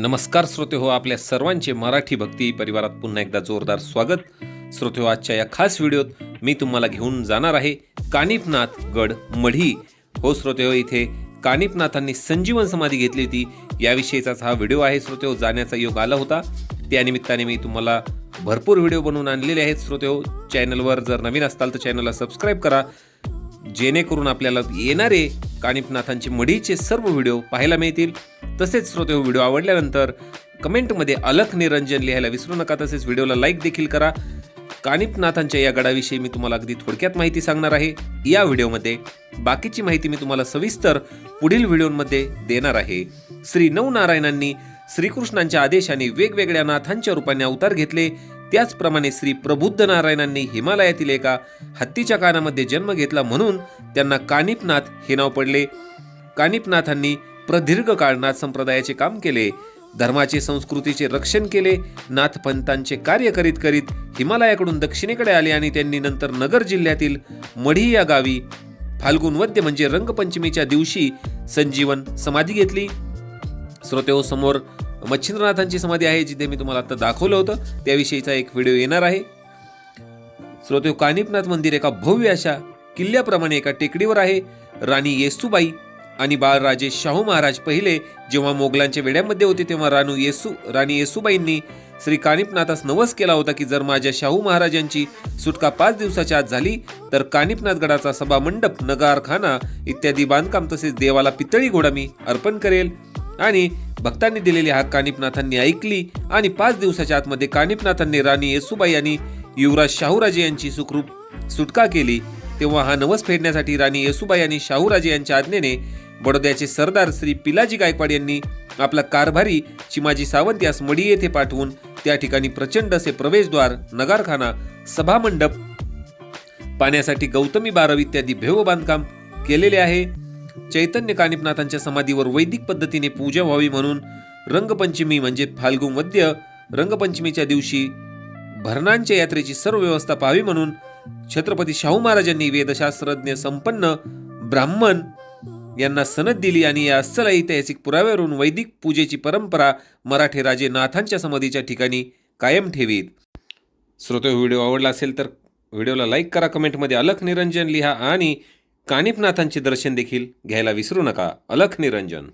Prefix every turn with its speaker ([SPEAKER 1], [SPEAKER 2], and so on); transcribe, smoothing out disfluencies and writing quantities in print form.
[SPEAKER 1] नमस्कार श्रोते हो, आपल्या सर्वांचे मराठी भक्ती परिवारात पुन्हा एकदा जोरदार स्वागत. श्रोते हो, आजच्या या खास व्हिडिओत मी तुम्हाला घेऊन जाणार आहे कानिफनाथ गड मढी. हो श्रोते हो, इथे कानिफनाथांनी संजीवन समाधी घेतली होती याविषयीचाच हा व्हिडिओ आहे. श्रोते हो, जाण्याचा योग आला होता, त्यानिमित्ताने मी तुम्हाला भरपूर व्हिडिओ बनवून आणलेले आहेत. श्रोते हो, चॅनलवर जर नवीन असताल तर चॅनलला सबस्क्राईब करा, जेणेकरून आपल्याला येणारे कानिफनाथांचे मढीचे सर्व व्हिडिओ पाहायला मिळतील. तसेच श्रोते हो, व्हिडिओ आवडल्यानंतर कमेंटमध्ये अलख निरंजन लिहायला विसरू नका. तसेच व्हिडिओला लाईक देखील करा. कानिफनाथांच्या या गडाविषयी मी तुम्हाला अगदी थोडक्यात माहिती सांगणार आहे या व्हिडिओमध्ये. बाकीची माहिती मी तुम्हाला सविस्तर पुढील व्हिडिओमध्ये देणार आहे. श्री नवनारायणांनी श्रीकृष्णांच्या आदेशाने वेगवेगळ्या नाथांच्या रूपाने अवतार घेतले. त्याचप्रमाणे श्री प्रबुद्ध नारायणांनी हिमालयातील एका हत्तीच्या कानामध्ये जन्म घेतला, म्हणून त्यांना कानिफनाथ हे नाव पडले. कानिफनाथांनी प्रदीर्घ काळ नाथ संप्रदायाचे काम केले, धर्माचे संस्कृतीचे रक्षण केले. नाथपंथांचे कार्य करीत करीत हिमालयाकडून दक्षिणेकडे आले आणि त्यांनी नंतर नगर जिल्ह्यातील मढी या गावी फाल्गुन वद्य म्हणजे रंगपंचमीच्या दिवशी संजीवन समाधी घेतली. श्रोते हो, समोर मच्छिंद्रनाथांची समाधी आहे, जिथे मी तुम्हाला आता दाखवलं होतं, त्याविषयीचा एक व्हिडिओ येणार आहे. श्रोते हो, कानिफनाथ मंदिर एका भव्य अशा किल्ल्याप्रमाणे एका टेकडीवर आहे. राणी येसूबाई आणि बाळराजे शाहू महाराज पहिले जेव्हा मोगलांच्या वेढ्यामध्ये होते, तेव्हा राणी येसूबाईंनी श्री कानिफनाथास नवस केला होता की जर माझ्या शाहू महाराजांची सुटका 5 दिवसाच्या आत झाली तर कानिफनाथ गडाचा सभा मंडप, नगारखाना इत्यादी बांधकाम तसेच देवाला पितळी घोडा मी अर्पण करेल. आणि भक्तांनी दिलेली हाक कानिफनाथांनी ऐकली आणि 5 दिवसाच्या आतमध्ये कानिफनाथांनी राणी येसूबाई आणि युवराज शाहूराजे यांची सुखरूप सुटका केली. तेव्हा हा नवस फेडण्यासाठी राणी येसूबाई आणि शाहूराजे यांच्या आज्ञेने बडोद्याचे सरदार श्री पिलाजी गायकवाड यांनी आपला कारभारी चिमाजी सावंत यास मढी येथे पाठवून त्या ठिकाणी प्रचंड असे प्रवेशद्वार, नगारखाना, सभामंडप, पाण्यासाठी गौतमी बारव इत्यादी भव्य बांधकाम केलेले आहे. चैतन्य कानिफनाथांच्या समाधीवर वैदिक पद्धतीने पूजा व्हावी म्हणून रंगपंचमी म्हणजे फाल्गुन वद्य रंगपंचमीच्या दिवशी भरणांच्या यात्रेची सर्व व्यवस्था पाहावी म्हणून छत्रपती शाहू महाराजांनी वेदशास्त्रज्ञ संपन्न ब्राह्मण यांना सनद दिली आणि या अस्सल ऐतिहासिक पुराव्यावरून वैदिक पूजेची परंपरा मराठे राजे नाथांच्या समाधीच्या ठिकाणी कायम ठेवीत. श्रोते, व्हिडिओ आवडला असेल तर व्हिडिओला लाईक करा, कमेंटमध्ये अलख निरंजन लिहा आणि कानिफनाथांचे दर्शन देखील घ्यायला विसरू नका. अलख निरंजन.